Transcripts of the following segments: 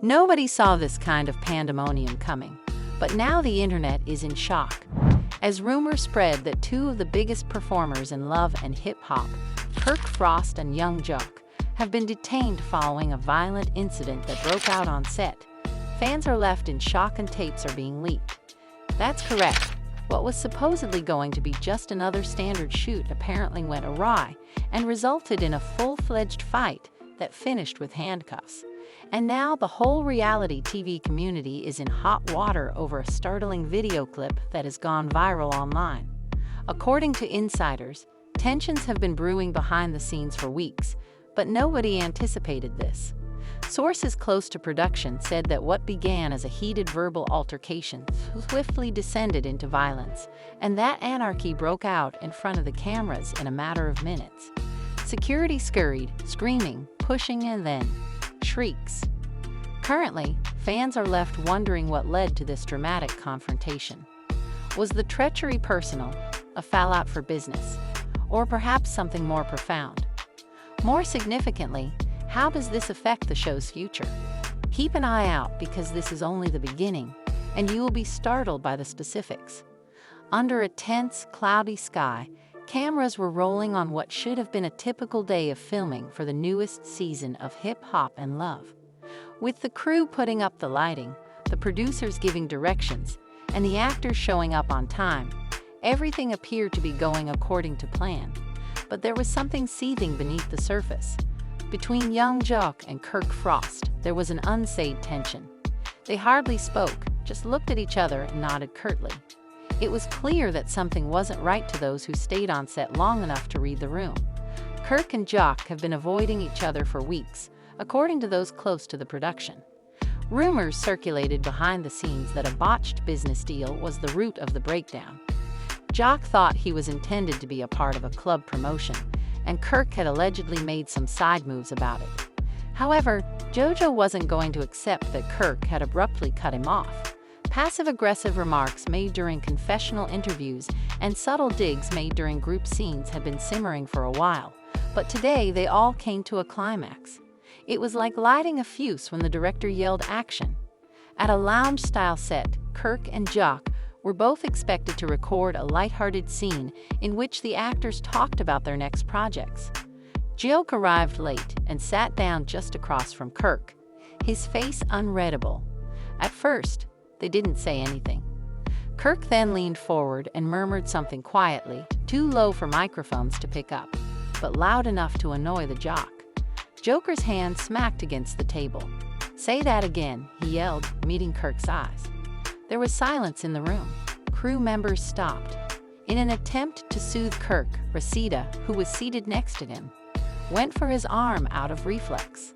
Nobody saw this kind of pandemonium coming, but now the internet is in shock, as rumors spread that two of the biggest performers in Love and Hip Hop, Kirkfrost and Yungjoc, have been detained following a violent incident that broke out on set. Fans are left in shock and tapes are being leaked. That's correct. What was supposedly going to be just another standard shoot apparently went awry and resulted in a full-fledged fight that finished with handcuffs. And now the whole reality TV community is in hot water over a startling video clip that has gone viral online. According to insiders, tensions have been brewing behind the scenes for weeks, but nobody anticipated this. Sources close to production said that what began as a heated verbal altercation swiftly descended into violence, and that anarchy broke out in front of the cameras in a matter of minutes. Security scurried, screaming, pushing, and then shrieks. Currently, fans are left wondering what led to this dramatic confrontation. Was the treachery personal, a fallout for business, or perhaps something more profound? More significantly, how does this affect the show's future? Keep an eye out because this is only the beginning, and you will be startled by the specifics. Under a tense, cloudy sky, cameras were rolling on what should have been a typical day of filming for the newest season of Hip Hop and Love. With the crew putting up the lighting, the producers giving directions, and the actors showing up on time, everything appeared to be going according to plan. But there was something seething beneath the surface. Between Yungjoc and Kirkfrost, there was an unsaid tension. They hardly spoke, just looked at each other and nodded curtly. It was clear that something wasn't right to those who stayed on set long enough to read the room. Kirk and Joc have been avoiding each other for weeks, according to those close to the production. Rumors circulated behind the scenes that a botched business deal was the root of the breakdown. Joc thought he was intended to be a part of a club promotion, and Kirk had allegedly made some side moves about it. However, JoJo wasn't going to accept that Kirk had abruptly cut him off. Passive-aggressive remarks made during confessional interviews and subtle digs made during group scenes had been simmering for a while, but today they all came to a climax. It was like lighting a fuse when the director yelled action. At a lounge-style set, Kirk and Joc were both expected to record a lighthearted scene in which the actors talked about their next projects. Joc arrived late and sat down just across from Kirk, his face unreadable. At first, they didn't say anything. Kirk then leaned forward and murmured something quietly, too low for microphones to pick up, but loud enough to annoy the Joc. Joker's hand smacked against the table. "Say that again," he yelled, meeting Kirk's eyes. There was silence in the room. Crew members stopped. In an attempt to soothe Kirk, Resita, who was seated next to him, went for his arm out of reflex.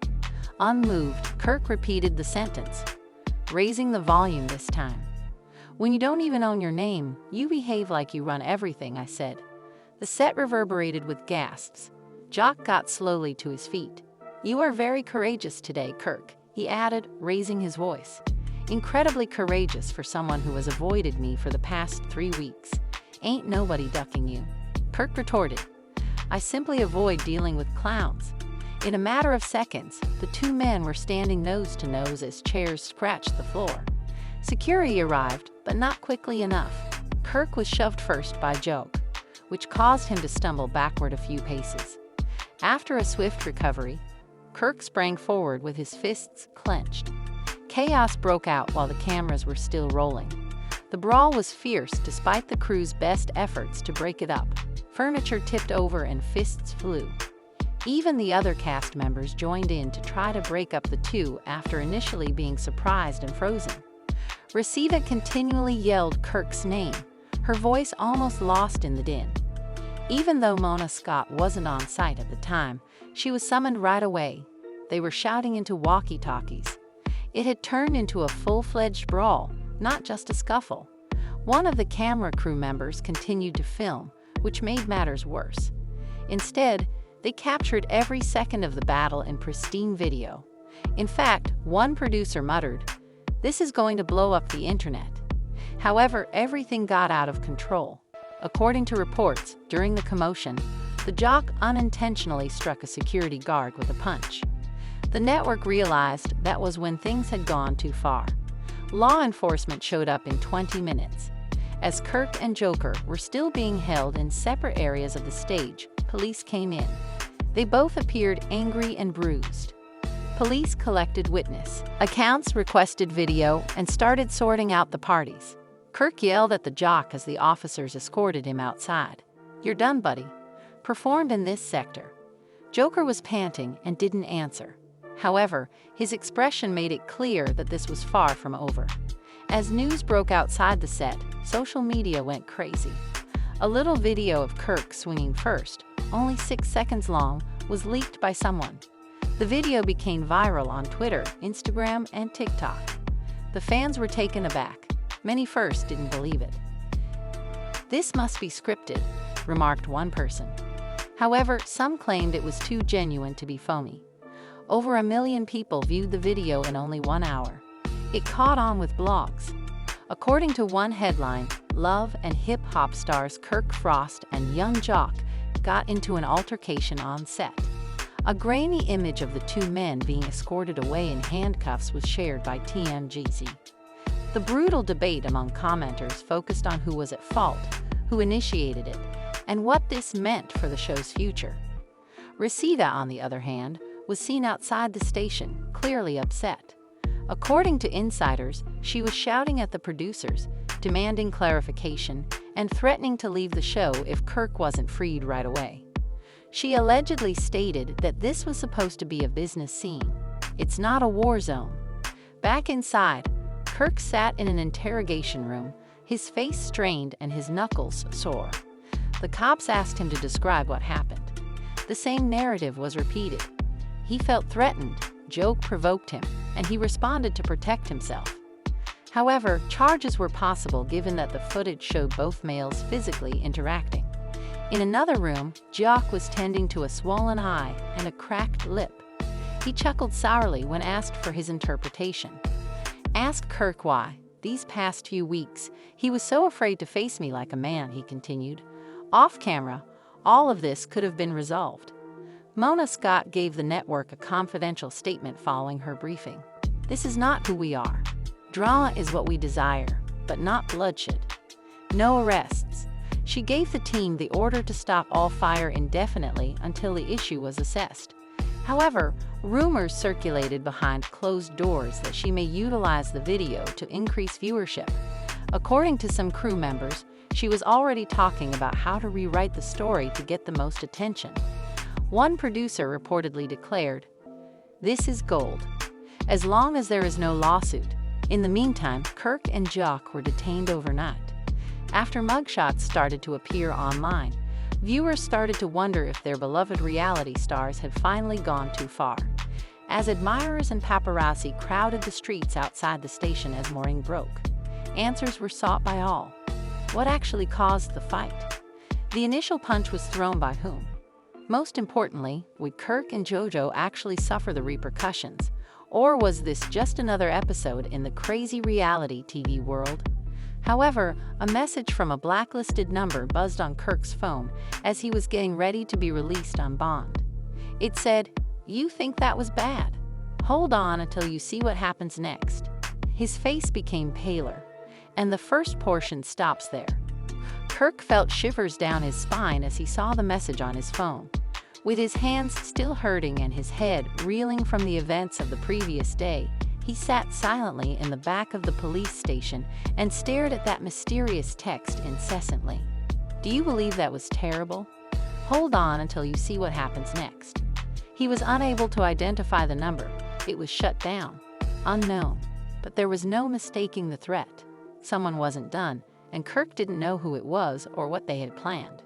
Unmoved, Kirk repeated the sentence, raising the volume this time. "When you don't even own your name, you behave like you run everything," I said. The set reverberated with gasps. Joc got slowly to his feet. "You are very courageous today, Kirk," he added, raising his voice. "Incredibly courageous for someone who has avoided me for the past 3 weeks. Ain't nobody ducking you," Kirk retorted. "I simply avoid dealing with clowns." In a matter of seconds, the two men were standing nose to nose as chairs scratched the floor. Security arrived, but not quickly enough. Kirk was shoved first by Joc, which caused him to stumble backward a few paces. After a swift recovery, Kirk sprang forward with his fists clenched. Chaos broke out while the cameras were still rolling. The brawl was fierce despite the crew's best efforts to break it up. Furniture tipped over and fists flew. Even the other cast members joined in to try to break up the two after initially being surprised and frozen. Resita continually yelled Kirk's name, her voice almost lost in the din. Even though Mona Scott wasn't on site at the time, she was summoned right away. They were shouting into walkie-talkies. It had turned into a full-fledged brawl, not just a scuffle. One of the camera crew members continued to film, which made matters worse. Instead, they captured every second of the battle in pristine video. In fact, one producer muttered, "This is going to blow up the internet." However, everything got out of control. According to reports, during the commotion, the Joc unintentionally struck a security guard with a punch. The network realized that was when things had gone too far. Law enforcement showed up in 20 minutes. As Kirk and Joker were still being held in separate areas of the stage, police came in. They both appeared angry and bruised. Police collected witness accounts, requested video, and started sorting out the parties. Kirk yelled at the jock as the officers escorted him outside. "You're done, buddy. Performed in this sector." Joker was panting and didn't answer. However, his expression made it clear that this was far from over. As news broke outside the set, social media went crazy. A little video of Kirk swinging first, only 6 seconds long, was leaked by someone. The video became viral on Twitter, Instagram, and TikTok. The fans were taken aback. Many first didn't believe it. "This must be scripted," remarked one person. However, some claimed it was too genuine to be phony. Over 1 million people viewed the video in only 1 hour. It caught on with blogs. According to one headline, Love and Hip-Hop stars Kirk Frost and Yungjoc got into an altercation on set. A grainy image of the two men being escorted away in handcuffs was shared by TMZ. The brutal debate among commenters focused on who was at fault, who initiated it, and what this meant for the show's future. Reseda, on the other hand, was seen outside the station, clearly upset. According to insiders, she was shouting at the producers, demanding clarification, and threatening to leave the show if Kirk wasn't freed right away. She allegedly stated that this was supposed to be a business scene. It's not a war zone. Back inside, Kirk sat in an interrogation room, his face strained and his knuckles sore. The cops asked him to describe what happened. The same narrative was repeated. He felt threatened, Joke provoked him, and he responded to protect himself. However, charges were possible given that the footage showed both males physically interacting. In another room, Jock was tending to a swollen eye and a cracked lip. He chuckled sourly when asked for his interpretation. "Ask Kirk why. These past few weeks, he was so afraid to face me like a man," he continued. Off camera, all of this could have been resolved. Mona Scott gave the network a confidential statement following her briefing. "This is not who we are. Drama is what we desire, but not bloodshed. No arrests." She gave the team the order to stop all fire indefinitely until the issue was assessed. However, rumors circulated behind closed doors that she may utilize the video to increase viewership. According to some crew members, she was already talking about how to rewrite the story to get the most attention. One producer reportedly declared, "This is gold, as long as there is no lawsuit." In the meantime, Kirk and Jock were detained overnight. After mugshots started to appear online, viewers started to wonder if their beloved reality stars had finally gone too far. As admirers and paparazzi crowded the streets outside the station as morning broke, answers were sought by all. What actually caused the fight? The initial punch was thrown by whom? Most importantly, would Kirk and JoJo actually suffer the repercussions? Or was this just another episode in the crazy reality TV world? However, a message from a blacklisted number buzzed on Kirk's phone as he was getting ready to be released on bond. It said, "You think that was bad? Hold on until you see what happens next." His face became paler, and the first portion stops there. Kirk felt shivers down his spine as he saw the message on his phone. With his hands still hurting and his head reeling from the events of the previous day, he sat silently in the back of the police station and stared at that mysterious text incessantly. Do you believe that was terrible? Hold on until you see what happens next. He was unable to identify the number. It was shut down. Unknown. But there was no mistaking the threat. Someone wasn't done, and Kirk didn't know who it was or what they had planned.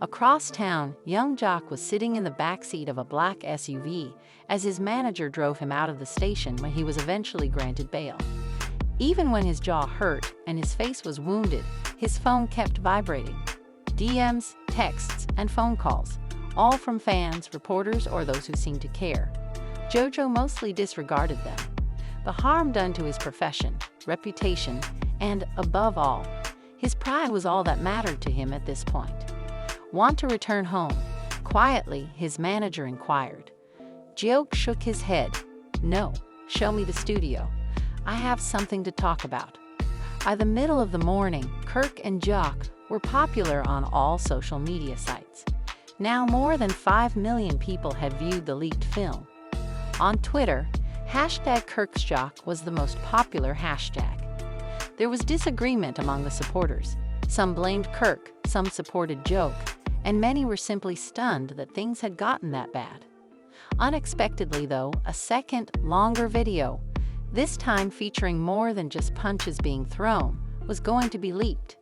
Across town, Yungjoc was sitting in the backseat of a black SUV as his manager drove him out of the station when he was eventually granted bail. Even when his jaw hurt and his face was wounded, his phone kept vibrating. DMs, texts, and phone calls, all from fans, reporters, or those who seemed to care. JoJo mostly disregarded them. The harm done to his profession, reputation, and, above all, his pride was all that mattered to him at this point. "Want to return home?" Quietly, his manager inquired. Yungjoc shook his head. No, show me the studio. I have something to talk about. By the middle of the morning, Kirk and Joc were popular on all social media sites. Now more than 5 million people had viewed the leaked film. On Twitter, #Kirkfrost was the most popular hashtag. There was disagreement among the supporters. Some blamed Kirk, some supported Joc, and many were simply stunned that things had gotten that bad. Unexpectedly, though, a second, longer video, this time featuring more than just punches being thrown, was going to be leaked.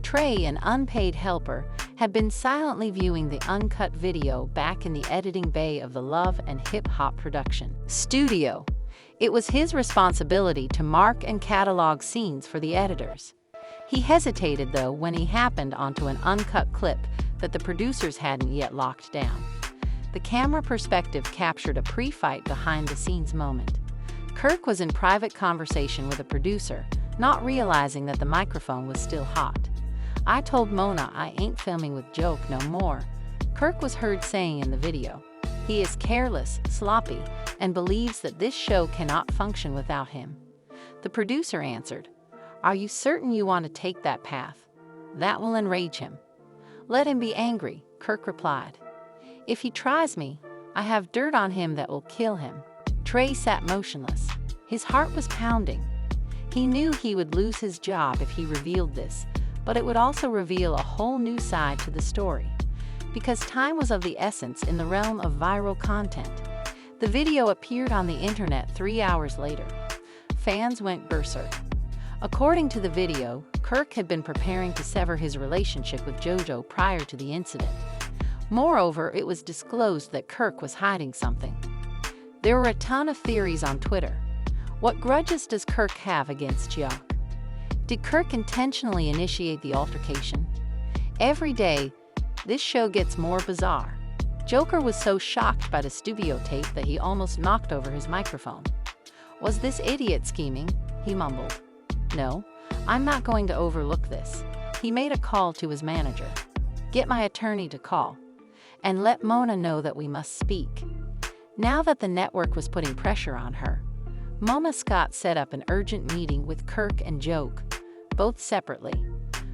Trey, an unpaid helper, had been silently viewing the uncut video back in the editing bay of the Love and Hip Hop production studio. It was his responsibility to mark and catalog scenes for the editors. He hesitated, though, when he happened onto an uncut clip that the producers hadn't yet locked down. The camera perspective captured a pre-fight behind-the-scenes moment. Kirk was in private conversation with a producer, not realizing that the microphone was still hot. "I told Mona I ain't filming with Joc no more," Kirk was heard saying in the video. He is careless, sloppy, and believes that this show cannot function without him. The producer answered, "Are you certain you want to take that path? That will enrage him." "Let him be angry," Kirk replied. "If he tries me, I have dirt on him that will kill him." Trey sat motionless. His heart was pounding. He knew he would lose his job if he revealed this, but it would also reveal a whole new side to the story. Because time was of the essence in the realm of viral content. The video appeared on the internet 3 hours later. Fans went berserk. According to the video, Kirk had been preparing to sever his relationship with JoJo prior to the incident. Moreover, it was disclosed that Kirk was hiding something. There were a ton of theories on Twitter. What grudges does Kirk have against Joc? Did Kirk intentionally initiate the altercation? Every day, this show gets more bizarre. Joker was so shocked by the studio tape that he almost knocked over his microphone. "Was this idiot scheming?" he mumbled. "No, I'm not going to overlook this." He made a call to his manager. "Get my attorney to call, and let Mona know that we must speak." Now that the network was putting pressure on her, Mona Scott set up an urgent meeting with Kirk and Joc, both separately.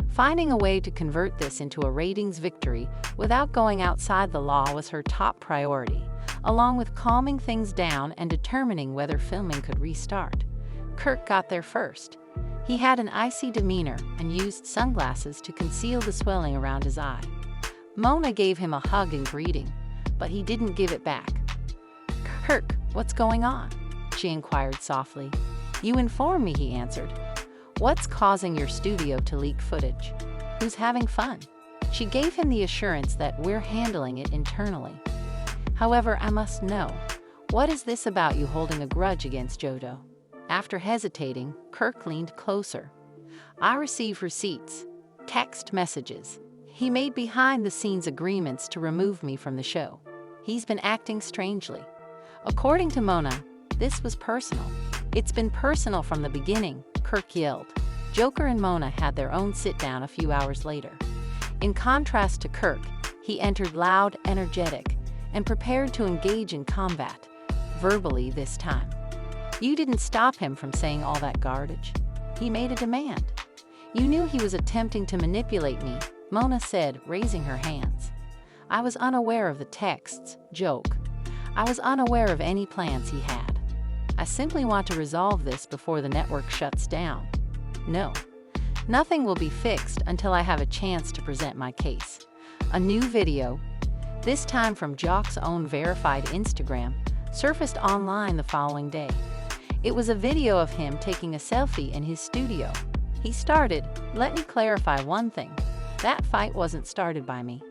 Finding a way to convert this into a ratings victory without going outside the law was her top priority, along with calming things down and determining whether filming could restart. Kirk got there first. He had an icy demeanor and used sunglasses to conceal the swelling around his eye. Mona gave him a hug in greeting, but he didn't give it back. "Kirk, what's going on?" she inquired softly. "You inform me," he answered. "What's causing your studio to leak footage? Who's having fun?" She gave him the assurance that we're handling it internally. "However, I must know, what is this about you holding a grudge against JoJo?" After hesitating, Kirk leaned closer. "I receive receipts, text messages. He made behind-the-scenes agreements to remove me from the show. He's been acting strangely." According to Mona, this was personal. "It's been personal from the beginning," Kirk yelled. Joker and Mona had their own sit-down a few hours later. In contrast to Kirk, he entered loud, energetic, and prepared to engage in combat, verbally this time. "You didn't stop him from saying all that garbage. He made a demand." "You knew he was attempting to manipulate me," Mona said, raising her hands. "I was unaware of the texts, Joc. I was unaware of any plans he had. I simply want to resolve this before the network shuts down. No, nothing will be fixed until I have a chance to present my case." A new video, this time from Joc's own verified Instagram, surfaced online the following day. It was a video of him taking a selfie in his studio. He started, "Let me clarify one thing. That fight wasn't started by me.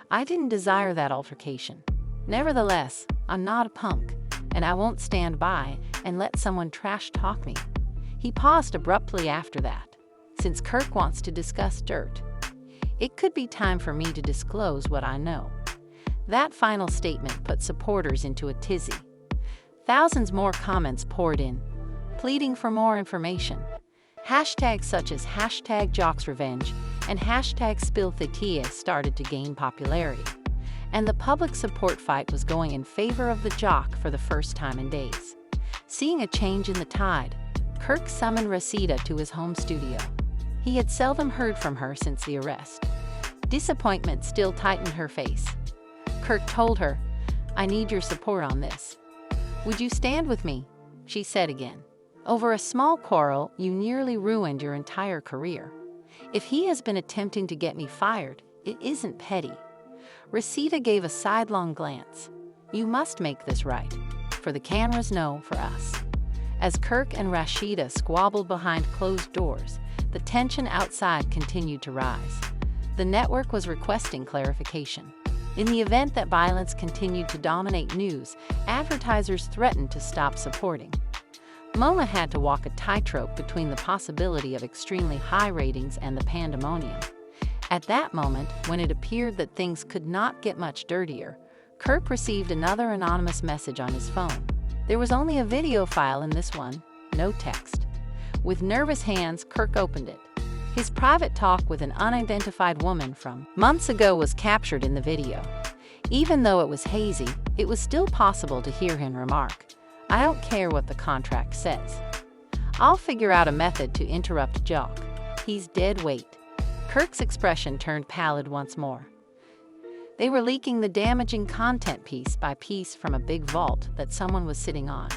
I didn't desire that altercation. Nevertheless, I'm not a punk, and I won't stand by and let someone trash talk me." He paused abruptly after that, since Kirk wants to discuss dirt. "It could be time for me to disclose what I know." That final statement put supporters into a tizzy. Thousands more comments poured in, pleading for more information. Hashtags such as #Joc'sRevenge and #SpillTheTia started to gain popularity. and the public support fight was going in favor of the jock for the first time in days. Seeing a change in the tide, Kirk summoned Resita to his home studio. He had seldom heard from her since the arrest. Disappointment still tightened her face. Kirk told her, "I need your support on this." "Would you stand with me?" she said again. "Over a small quarrel, you nearly ruined your entire career. If he has been attempting to get me fired, it isn't petty." Resita gave a sidelong glance. "You must make this right. For the cameras, no, for us." As Kirk and Rashida squabbled behind closed doors, the tension outside continued to rise. The network was requesting clarification. In the event that violence continued to dominate news, advertisers threatened to stop supporting. Mona had to walk a tightrope between the possibility of extremely high ratings and the pandemonium. At that moment, when it appeared that things could not get much dirtier, Kirk received another anonymous message on his phone. There was only a video file in this one, no text. With nervous hands, Kirk opened it. His private talk with an unidentified woman from months ago was captured in the video. Even though it was hazy, it was still possible to hear him remark, "I don't care what the contract says. I'll figure out a method to interrupt Jock. He's dead weight." Kirk's expression turned pallid once more. They were leaking the damaging content piece by piece from a big vault that someone was sitting on.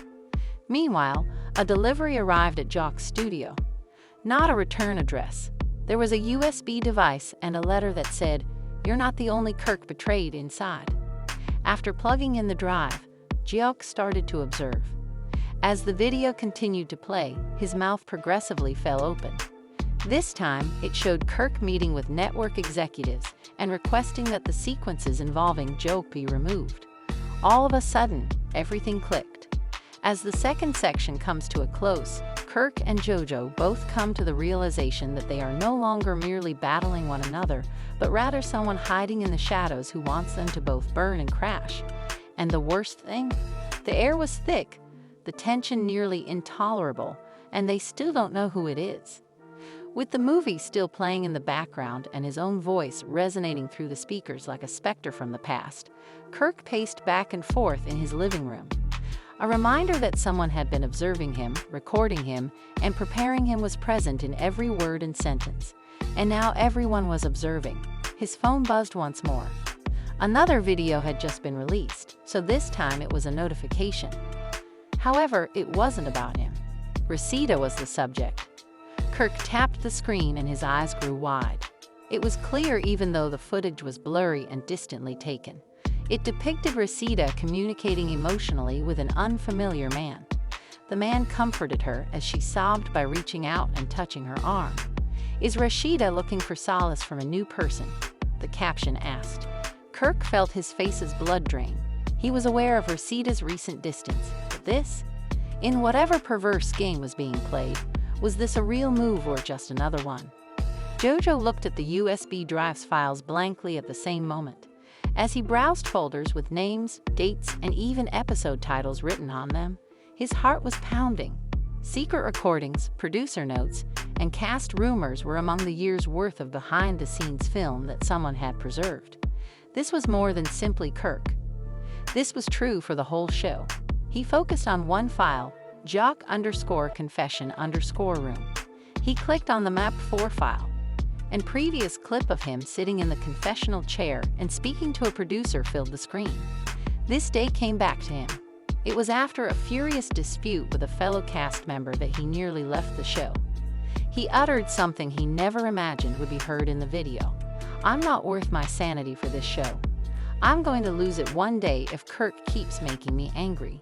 Meanwhile, a delivery arrived at Jock's studio. Not a return address. There was a USB device and a letter that said, "You're not the only Kirk betrayed" inside. After plugging in the drive, Jock started to observe. As the video continued to play, his mouth progressively fell open. This time, it showed Kirk meeting with network executives and requesting that the sequences involving Jock be removed. All of a sudden, everything clicked. As the second section comes to a close, Kirk and JoJo both come to the realization that they are no longer merely battling one another, but rather someone hiding in the shadows who wants them to both burn and crash. And the worst thing? The air was thick, the tension nearly intolerable, and they still don't know who it is. With the movie still playing in the background and his own voice resonating through the speakers like a specter from the past, Kirk paced back and forth in his living room. A reminder that someone had been observing him, recording him, and preparing him was present in every word and sentence. And now everyone was observing. His phone buzzed once more. Another video had just been released, so this time it was a notification. However, it wasn't about him. Resita was the subject. Kirk tapped the screen and his eyes grew wide. It was clear even though the footage was blurry and distantly taken. It depicted Resita communicating emotionally with an unfamiliar man. The man comforted her as she sobbed by reaching out and touching her arm. "Is Rashida looking for solace from a new person?" the caption asked. Kirk felt his face's blood drain. He was aware of Resita's recent distance, but this? In whatever perverse game was being played, was this a real move or just another one? JoJo looked at the USB drive's files blankly at the same moment. As he browsed folders with names, dates, and even episode titles written on them, his heart was pounding. Secret recordings, producer notes, and cast rumors were among the year's worth of behind-the-scenes film that someone had preserved. This was more than simply Kirk. This was true for the whole show. He focused on one file, jock_confession_room. He clicked on the map 4 file. An previous clip of him sitting in the confessional chair and speaking to a producer filled the screen. This day came back to him. It was after a furious dispute with a fellow cast member that he nearly left the show. He uttered something he never imagined would be heard in the video. "I'm not worth my sanity for this show. I'm going to lose it one day if Kirk keeps making me angry.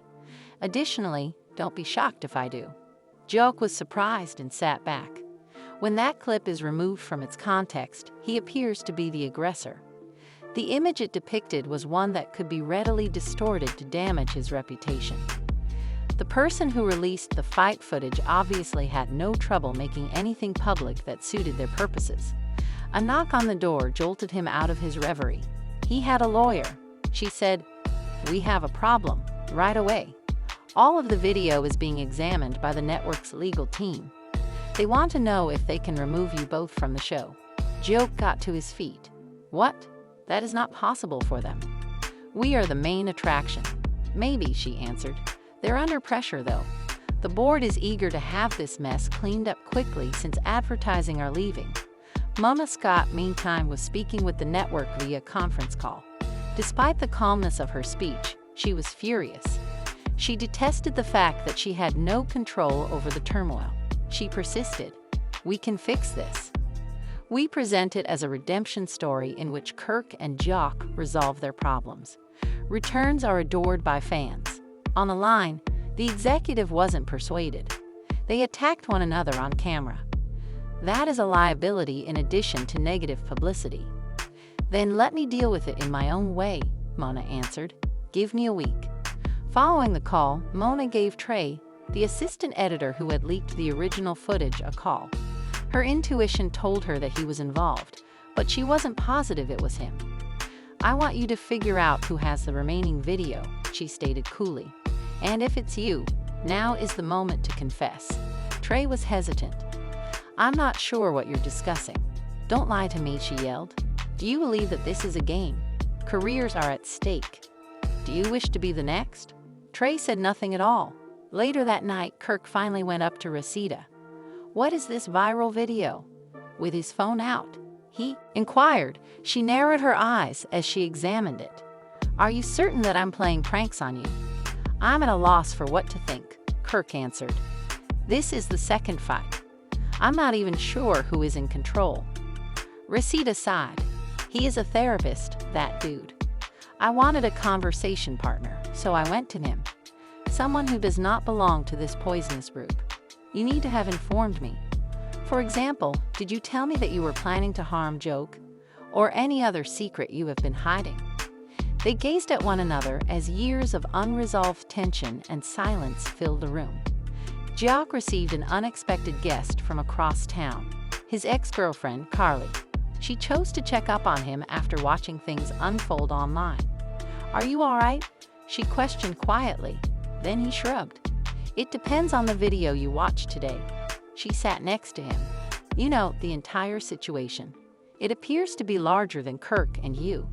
Additionally, don't be shocked if I do." Jock was surprised and sat back. When that clip is removed from its context, he appears to be the aggressor. The image it depicted was one that could be readily distorted to damage his reputation. The person who released the fight footage obviously had no trouble making anything public that suited their purposes. A knock on the door jolted him out of his reverie. He had a lawyer. She said, "We have a problem, right away." All of the video is being examined by the network's legal team. They want to know if they can remove you both from the show. Jock got to his feet. "What? That is not possible for them. We are the main attraction. Maybe, she answered. They're under pressure, though. The board is eager to have this mess cleaned up quickly since advertising are leaving. Mona Scott, meantime, was speaking with the network via conference call. Despite the calmness of her speech, she was furious. She detested the fact that she had no control over the turmoil. She persisted. We can fix this. We present it as a redemption story in which Kirk and Jock resolve their problems. Returns are adored by fans. On the line, the executive wasn't persuaded. They attacked one another on camera. That is a liability in addition to negative publicity. Then let me deal with it in my own way, Mona answered. Give me a week. Following the call, Mona gave Trey, the assistant editor who had leaked the original footage, a call. Her intuition told her that he was involved, but she wasn't positive it was him. I want you to figure out who has the remaining video, she stated coolly. And if it's you, now is the moment to confess. Trey was hesitant. I'm not sure what you're discussing. Don't lie to me, she yelled. Do you believe that this is a game? Careers are at stake. Do you wish to be the next? Trey said nothing at all. Later that night, Kirk finally went up to Resita. What is this viral video? With his phone out, he inquired. She narrowed her eyes as she examined it. Are you certain that I'm playing pranks on you? I'm at a loss for what to think, Kirk answered. This is the second fight. I'm not even sure who is in control. Resita sighed. He is a therapist, that dude. I wanted a conversation partner, so I went to him. Someone who does not belong to this poisonous group. You need to have informed me. For example, did you tell me that you were planning to harm Joke? Or any other secret you have been hiding? They gazed at one another as years of unresolved tension and silence filled the room. Jock received an unexpected guest from across town, his ex-girlfriend, Carly. She chose to check up on him after watching things unfold online. Are you all right? She questioned quietly. Then he shrugged. It depends on the video you watched today. She sat next to him. You know, the entire situation. It appears to be larger than Kirk and you.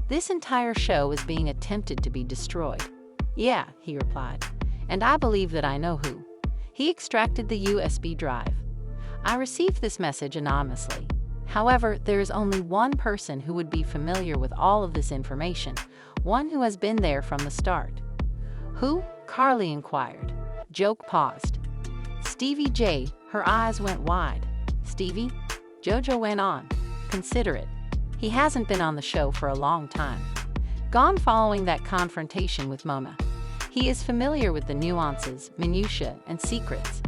This entire show is being attempted to be destroyed. Yeah, he replied. And I believe that I know who. He extracted the USB drive. I received this message anonymously. However, there is only one person who would be familiar with all of this information, one who has been there from the start. Who? Carly inquired. Joke paused. Stevie J. Her eyes went wide. Stevie? Jojo went on. Consider it. He hasn't been on the show for a long time. Gone following that confrontation with Mona. He is familiar with the nuances, minutiae, and secrets.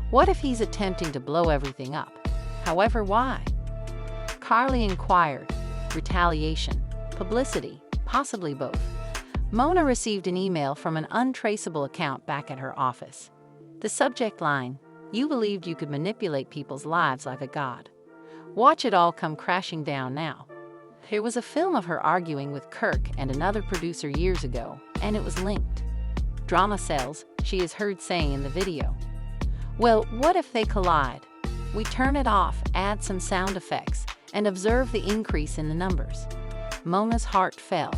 What if he's attempting to blow everything up? However, why? Carly inquired. Retaliation, publicity, possibly both. Mona received an email from an untraceable account back at her office. The subject line, you believed you could manipulate people's lives like a god. Watch it all come crashing down now. There was a film of her arguing with Kirk and another producer years ago, and it was linked. Drama sells, she is heard saying in the video. Well, what if they collide? We turn it off, add some sound effects, and observe the increase in the numbers. Mona's heart fell.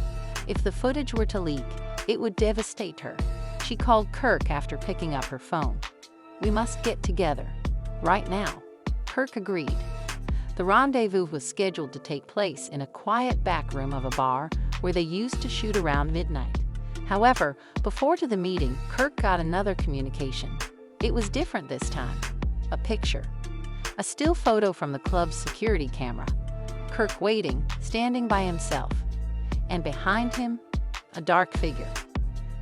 If the footage were to leak, it would devastate her. She called Kirk after picking up her phone. We must get together. Right now. Kirk agreed. The rendezvous was scheduled to take place in a quiet back room of a bar where they used to shoot around midnight. However, before to the meeting, Kirk got another communication. It was different this time. A picture. A still photo from the club's security camera. Kirk waiting, standing by himself. And behind him, a dark figure.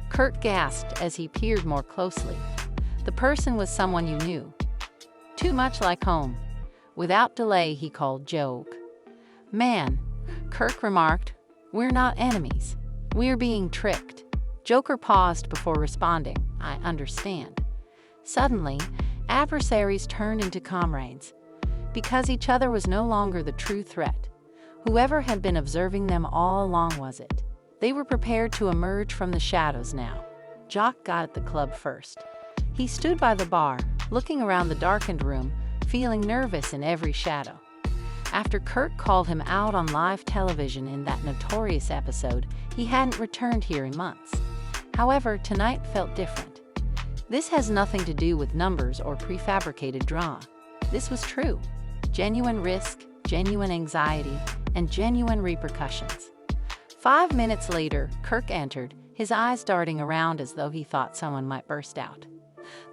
Kirk gasped as he peered more closely. The person was someone you knew. Too much like home. Without delay, he called Joke. Man, Kirk remarked, we're not enemies. We're being tricked. Joker paused before responding, I understand. Suddenly, adversaries turned into comrades. Because each other was no longer the true threat. Whoever had been observing them all along was it. They were prepared to emerge from the shadows now. Jock got at the club first. He stood by the bar, looking around the darkened room, feeling nervous in every shadow. After Kirk called him out on live television in that notorious episode, He hadn't returned here in months. However, tonight felt different. This has nothing to do with numbers or prefabricated drama. This was true. Genuine risk, genuine anxiety, and genuine repercussions. 5 minutes later, Kirk entered, his eyes darting around as though he thought someone might burst out.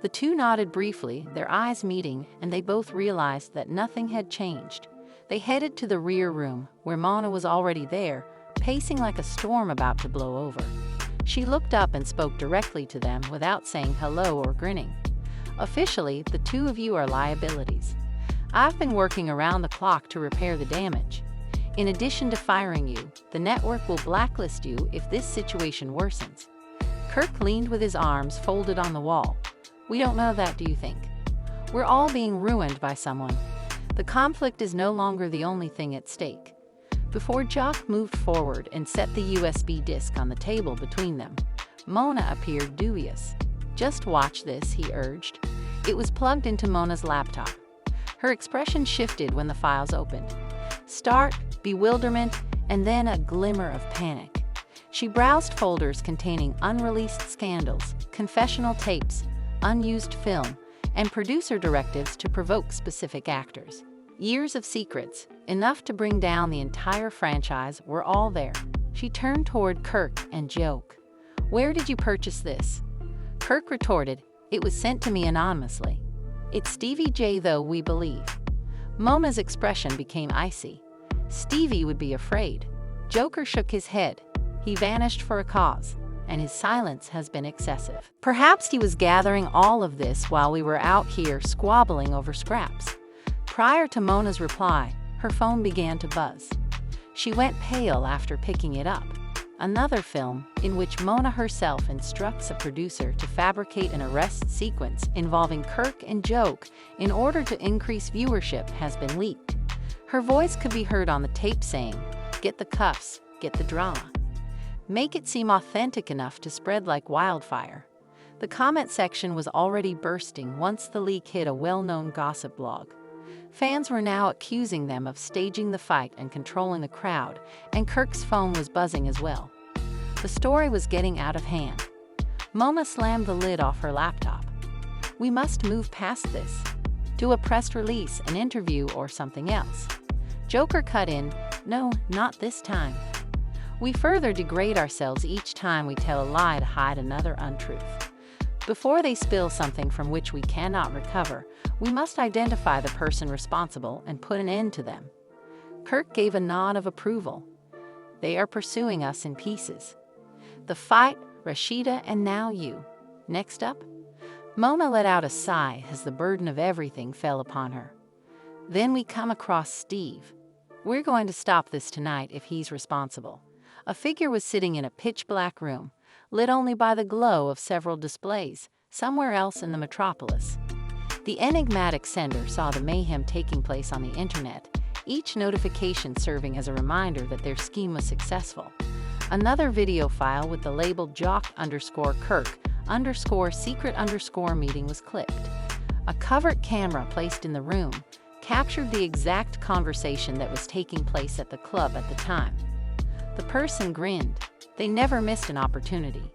The two nodded briefly, their eyes meeting, and they both realized that nothing had changed. They headed to the rear room, where Mona was already there, pacing like a storm about to blow over. She looked up and spoke directly to them without saying hello or grinning. Officially, the two of you are liabilities. I've been working around the clock to repair the damage. In addition to firing you, the network will blacklist you if this situation worsens. Kirk leaned with his arms folded on the wall. We don't know that, do you think? We're all being ruined by someone. The conflict is no longer the only thing at stake. Before Jock moved forward and set the USB disk on the table between them, Mona appeared dubious. Just watch this, he urged. It was plugged into Mona's laptop. Her expression shifted when the files opened. Start, bewilderment, and then a glimmer of panic. She browsed folders containing unreleased scandals, confessional tapes, unused film, and producer directives to provoke specific actors. Years of secrets, enough to bring down the entire franchise, were all there. She turned toward Kirk and joked. Where did you purchase this? Kirk retorted, it was sent to me anonymously. It's Stevie J, though, we believe. Mona's expression became icy. Stevie would be afraid. Joker shook his head. He vanished for a cause, and his silence has been excessive. Perhaps he was gathering all of this while we were out here squabbling over scraps. Prior to Mona's reply, her phone began to buzz. She went pale after picking it up. Another film, in which Mona herself instructs a producer to fabricate an arrest sequence involving Kirk and Joke in order to increase viewership, has been leaked. Her voice could be heard on the tape saying, "Get the cuffs, get the drama." Make it seem authentic enough to spread like wildfire. The comment section was already bursting once the leak hit a well-known gossip blog. Fans were now accusing them of staging the fight and controlling the crowd, and Kirk's phone was buzzing as well. The story was getting out of hand. Mona slammed the lid off her laptop. We must move past this. Do a press release, an interview, or something else. Joker cut in, no, not this time. We further degrade ourselves each time we tell a lie to hide another untruth. Before they spill something from which we cannot recover, we must identify the person responsible and put an end to them. Kirk gave a nod of approval. They are pursuing us in pieces. The fight, Rashida, and now you. Next up? Mona let out a sigh as the burden of everything fell upon her. Then we come across Steve. We're going to stop this tonight if he's responsible. A figure was sitting in a pitch-black room, lit only by the glow of several displays, somewhere else in the metropolis. The enigmatic sender saw the mayhem taking place on the internet, each notification serving as a reminder that their scheme was successful. Another video file with the label jock_Kirk_secret_meeting was clipped. A covert camera placed in the room captured the exact conversation that was taking place at the club at the time. The person grinned. They never missed an opportunity.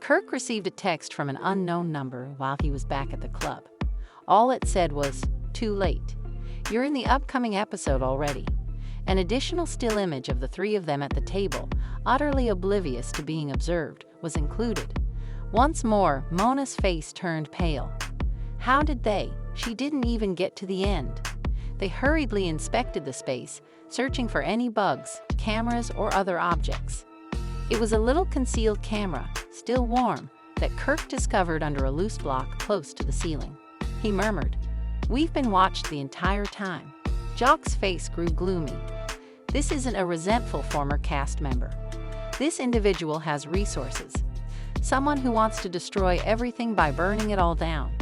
Kirk received a text from an unknown number while he was back at the club. All it said was, "Too late. You're in the upcoming episode already." An additional still image of the three of them at the table, utterly oblivious to being observed, was included. Once more, Mona's face turned pale. How did they? She didn't even get to the end. They hurriedly inspected the space, searching for any bugs, cameras, or other objects. It was a little concealed camera, still warm, that Kirk discovered under a loose block close to the ceiling. He murmured, "We've been watched the entire time." Jock's face grew gloomy. This isn't a resentful former cast member. This individual has resources. Someone who wants to destroy everything by burning it all down.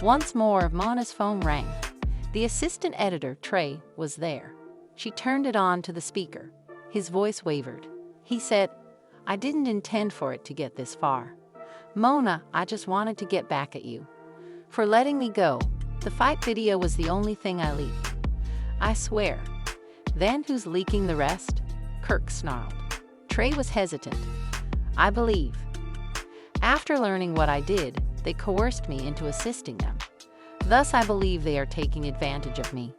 Once more, Mona's phone rang. The assistant editor, Trey, was there. She turned it on to the speaker. His voice wavered. He said, "I didn't intend for it to get this far. Mona, I just wanted to get back at you for letting me go. The fight video was the only thing I leaked. I swear." "Then who's leaking the rest?" Kirk snarled. Trey was hesitant. I believe. After learning what I did, they coerced me into assisting them. Thus, I believe they are taking advantage of me.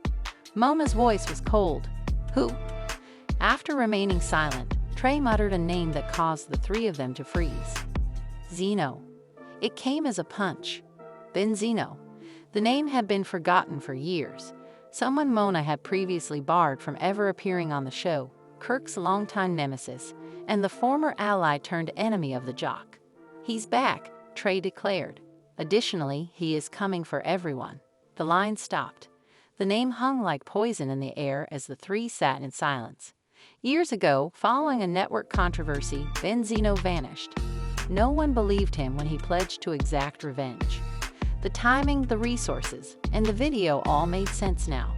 Moma's voice was cold. Who? After remaining silent, Trey muttered a name that caused the three of them to freeze. Zeno. It came as a punch. Benzino. The name had been forgotten for years. Someone Mona had previously barred from ever appearing on the show, Kirk's longtime nemesis, and the former ally turned enemy of the jock. He's back, Trey declared. Additionally, he is coming for everyone. The line stopped. The name hung like poison in the air as the three sat in silence. Years ago, following a network controversy, Benzino vanished. No one believed him when he pledged to exact revenge. The timing, the resources, and the video all made sense now.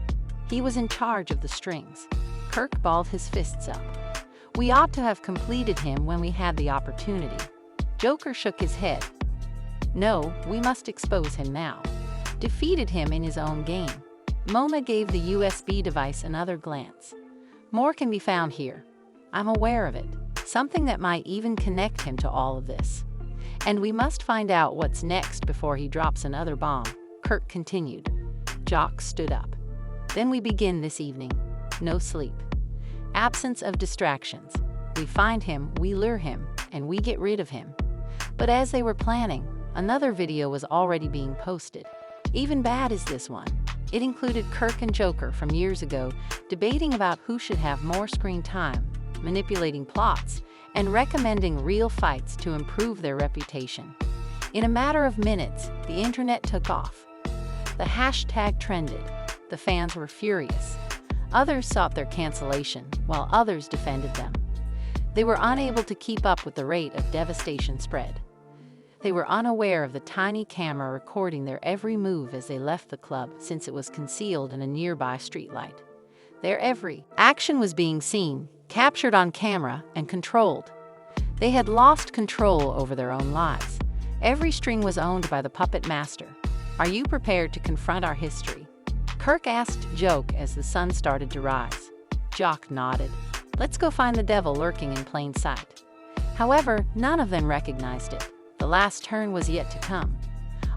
He was in charge of the strings. Kirk balled his fists up. We ought to have completed him when we had the opportunity. Joker shook his head. No, we must expose him now. Defeated him in his own game. Mona gave the USB device another glance. More can be found here. I'm aware of it. Something that might even connect him to all of this. And we must find out what's next before he drops another bomb, Kirk continued. Jock stood up. Then we begin this evening. No sleep. Absence of distractions. We find him, we lure him, and we get rid of him. But as they were planning, another video was already being posted. Even bad is this one. It included Kirk and Joker from years ago debating about who should have more screen time, manipulating plots, and recommending real fights to improve their reputation. In a matter of minutes, the internet took off. The hashtag trended. The fans were furious. Others sought their cancellation, while others defended them. They were unable to keep up with the rate of devastation spread. They were unaware of the tiny camera recording their every move as they left the club, since it was concealed in a nearby streetlight. Their every action was being seen, captured on camera, and controlled. They had lost control over their own lives. Every string was owned by the puppet master. Are you prepared to confront our history? Kirk asked Joke as the sun started to rise. Jock nodded. Let's go find the devil lurking in plain sight. However, none of them recognized it. The last turn was yet to come.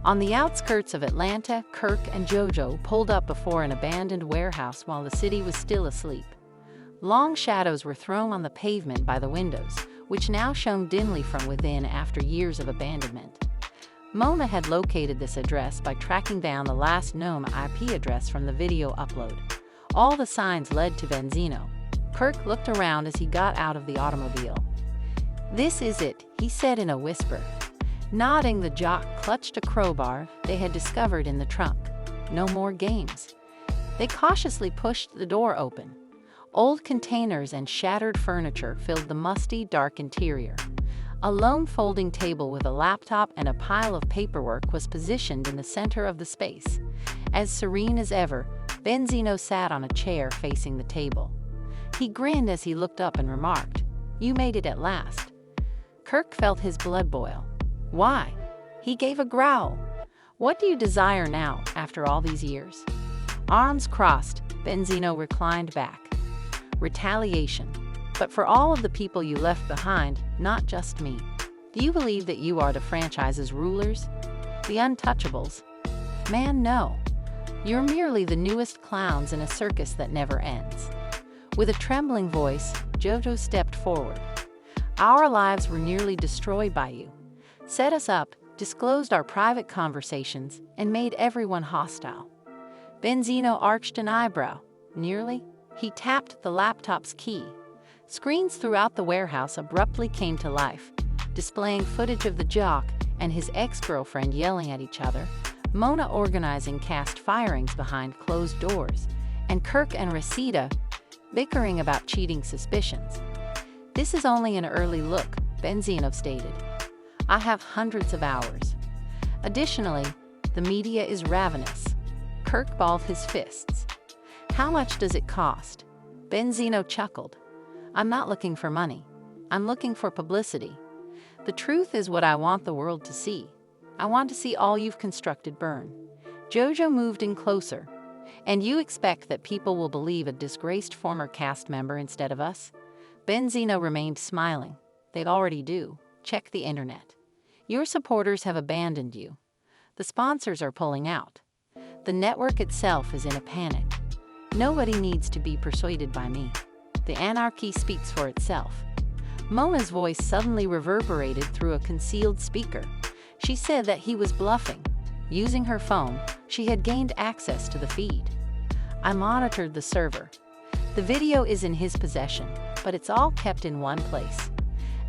On the outskirts of Atlanta, Kirk and Jojo pulled up before an abandoned warehouse while the city was still asleep. Long shadows were thrown on the pavement by the windows, which now shone dimly from within after years of abandonment. Mona had located this address by tracking down the last known IP address from the video upload. All the signs led to Benzino. Kirk looked around as he got out of the automobile. This is it, he said in a whisper. Nodding, the jock clutched a crowbar they had discovered in the trunk. No more games. They cautiously pushed the door open. Old containers and shattered furniture filled the musty, dark interior. A lone folding table with a laptop and a pile of paperwork was positioned in the center of the space. As serene as ever, Benzino sat on a chair facing the table. He grinned as he looked up and remarked, "You made it at last." Kirk felt his blood boil. Why? He gave a growl. What do you desire now, after all these years? Arms crossed, Benzino reclined back. Retaliation. But for all of the people you left behind, not just me. Do you believe that you are the franchise's rulers? The untouchables? Man, no. You're merely the newest clowns in a circus that never ends. With a trembling voice, Jojo stepped forward. Our lives were nearly destroyed by you. Set us up, disclosed our private conversations, and made everyone hostile. Benzino arched an eyebrow. Nearly? He tapped the laptop's key. Screens throughout the warehouse abruptly came to life, displaying footage of the jock and his ex-girlfriend yelling at each other, Mona organizing cast firings behind closed doors, and Kirk and Reseda bickering about cheating suspicions. This is only an early look, Benzino stated. I have hundreds of hours. Additionally, the media is ravenous. Kirk balled his fists. How much does it cost? Benzino chuckled. I'm not looking for money. I'm looking for publicity. The truth is what I want the world to see. I want to see all you've constructed burn. Jojo moved in closer. And you expect that people will believe a disgraced former cast member instead of us? Benzino remained smiling. They'd already do. Check the internet. Your supporters have abandoned you. The sponsors are pulling out. The network itself is in a panic. Nobody needs to be persuaded by me. The anarchy speaks for itself. Mona's voice suddenly reverberated through a concealed speaker. She said that he was bluffing. Using her phone, she had gained access to the feed. I monitored the server. The video is in his possession, but it's all kept in one place.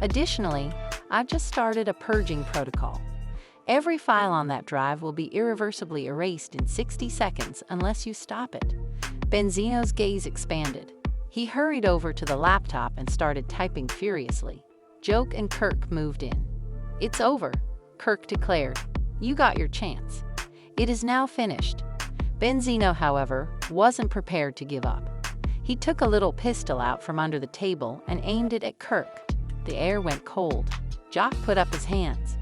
Additionally, I've just started a purging protocol. Every file on that drive will be irreversibly erased in 60 seconds unless you stop it. Benzino's gaze expanded. He hurried over to the laptop and started typing furiously. Joke and Kirk moved in. It's over, Kirk declared. You got your chance. It is now finished. Benzino, however, wasn't prepared to give up. He took a little pistol out from under the table and aimed it at Kirk. The air went cold. Jock put up his hands.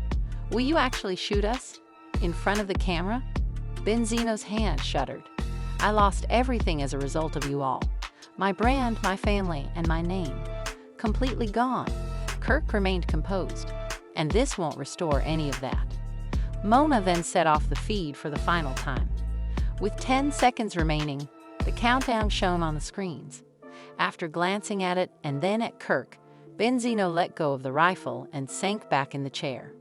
Will you actually shoot us? In front of the camera? Benzino's hand shuddered. I lost everything as a result of you all. My brand, my family, and my name. Completely gone. Kirk remained composed. And this won't restore any of that. Mona then set off the feed for the final time. With 10 seconds remaining, the countdown shone on the screens. After glancing at it and then at Kirk, Benzino let go of the rifle and sank back in the chair.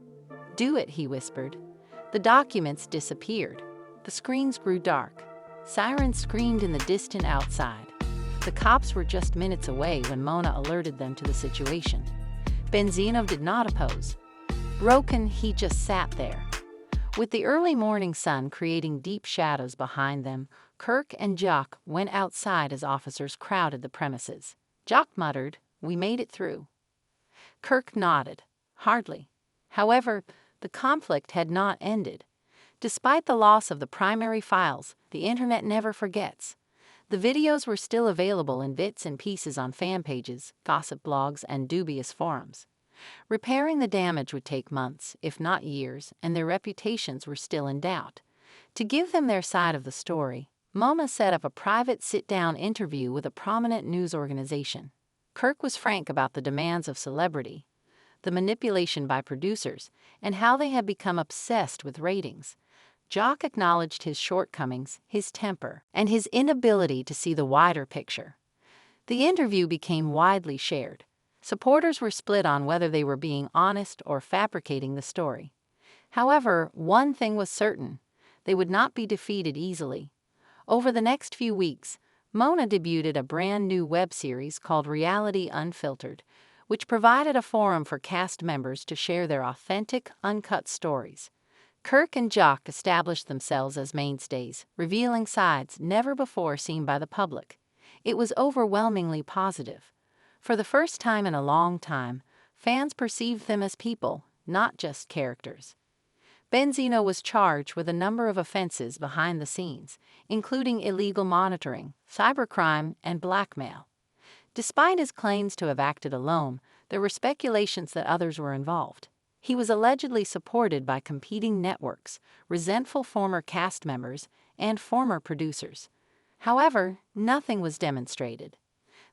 Do it, he whispered. The documents disappeared. The screens grew dark. Sirens screamed in the distant outside. The cops were just minutes away when Mona alerted them to the situation. Benzino did not oppose. Broken, he just sat there. With the early morning sun creating deep shadows behind them, Kirk and Jock went outside as officers crowded the premises. Jock muttered, "We made it through." Kirk nodded. Hardly. However, the conflict had not ended. Despite the loss of the primary files, the internet never forgets. The videos were still available in bits and pieces on fan pages, gossip blogs, and dubious forums. Repairing the damage would take months, if not years, and their reputations were still in doubt. To give them their side of the story, Mona set up a private sit-down interview with a prominent news organization. Kirk was frank about the demands of celebrity, the manipulation by producers, and how they had become obsessed with ratings. Jock acknowledged his shortcomings, his temper, and his inability to see the wider picture. The interview became widely shared. Supporters were split on whether they were being honest or fabricating the story. However, one thing was certain: they would not be defeated easily. Over the next few weeks, Mona debuted a brand new web series called Reality Unfiltered, which provided a forum for cast members to share their authentic, uncut stories. Kirk and Jock established themselves as mainstays, revealing sides never before seen by the public. It was overwhelmingly positive. For the first time in a long time, fans perceived them as people, not just characters. Benzino was charged with a number of offenses behind the scenes, including illegal monitoring, cybercrime, and blackmail. Despite his claims to have acted alone, there were speculations that others were involved. He was allegedly supported by competing networks, resentful former cast members, and former producers. However, nothing was demonstrated.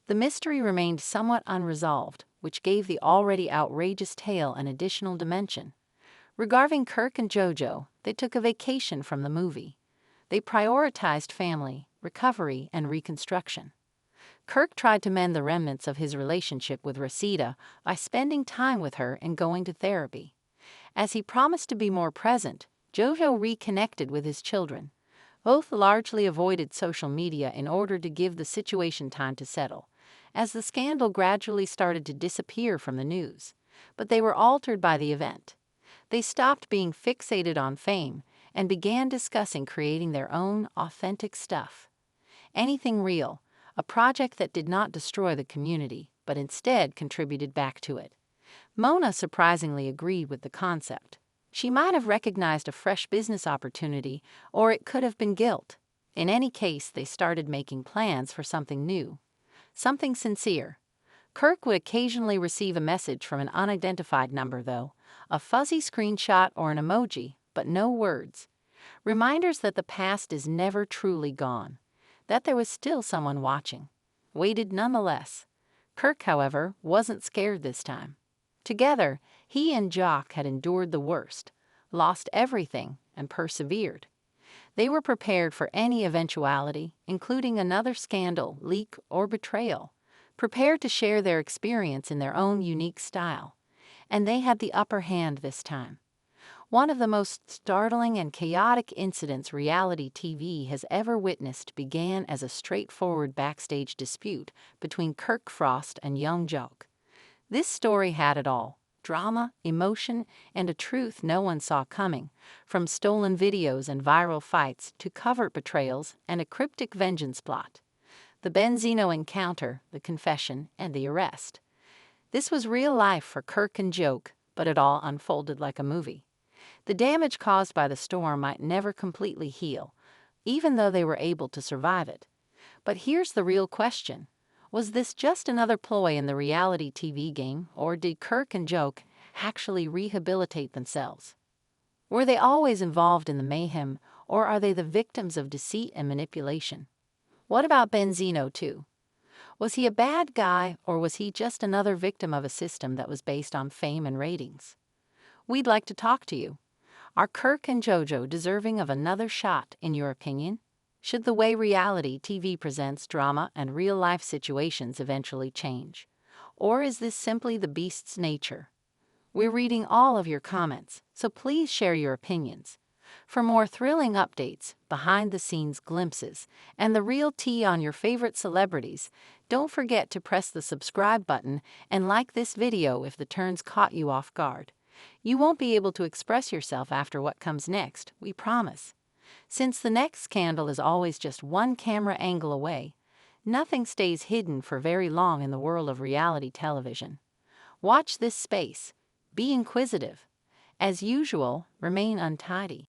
The mystery remained somewhat unresolved, which gave the already outrageous tale an additional dimension. Regarding Kirk and JoJo, they took a vacation from the movie. They prioritized family, recovery, and reconstruction. Kirk tried to mend the remnants of his relationship with Rosita by spending time with her and going to therapy. As he promised to be more present, JoJo reconnected with his children. Both largely avoided social media in order to give the situation time to settle, as the scandal gradually started to disappear from the news. But they were altered by the event. They stopped being fixated on fame and began discussing creating their own authentic stuff. Anything real, a project that did not destroy the community, but instead contributed back to it. Mona surprisingly agreed with the concept. She might have recognized a fresh business opportunity, or it could have been guilt. In any case, they started making plans for something new, something sincere. Kirk would occasionally receive a message from an unidentified number, though, a fuzzy screenshot or an emoji, but no words. Reminders that the past is never truly gone, that there was still someone watching. Waited nonetheless. Kirk, however, wasn't scared this time. Together, he and Jock had endured the worst, lost everything, and persevered. They were prepared for any eventuality, including another scandal, leak, or betrayal, prepared to share their experience in their own unique style. And they had the upper hand this time. One of the most startling and chaotic incidents reality TV has ever witnessed began as a straightforward backstage dispute between kirkfrost and yungjoc. This story had it all: drama, emotion, and a truth no one saw coming, from stolen videos and viral fights to covert betrayals and a cryptic vengeance plot. The Benzino encounter, the confession, and the arrest. This was real life for Kirk and Joke, but it all unfolded like a movie. The damage caused by the storm might never completely heal, even though they were able to survive it. But here's the real question. Was this just another ploy in the reality TV game, or did Kirk and Joke actually rehabilitate themselves? Were they always involved in the mayhem, or are they the victims of deceit and manipulation? What about Benzino, too? Was he a bad guy, or was he just another victim of a system that was based on fame and ratings? We'd like to talk to you. Are Kirk and JoJo deserving of another shot, in your opinion? Should the way reality TV presents drama and real-life situations eventually change? Or is this simply the beast's nature? We're reading all of your comments, so please share your opinions. For more thrilling updates, behind-the-scenes glimpses, and the real tea on your favorite celebrities, don't forget to press the subscribe button and like this video if the turns caught you off guard. You won't be able to express yourself after what comes next, we promise. Since the next scandal is always just one camera angle away, nothing stays hidden for very long in the world of reality television. Watch this space. Be inquisitive. As usual, remain untidy.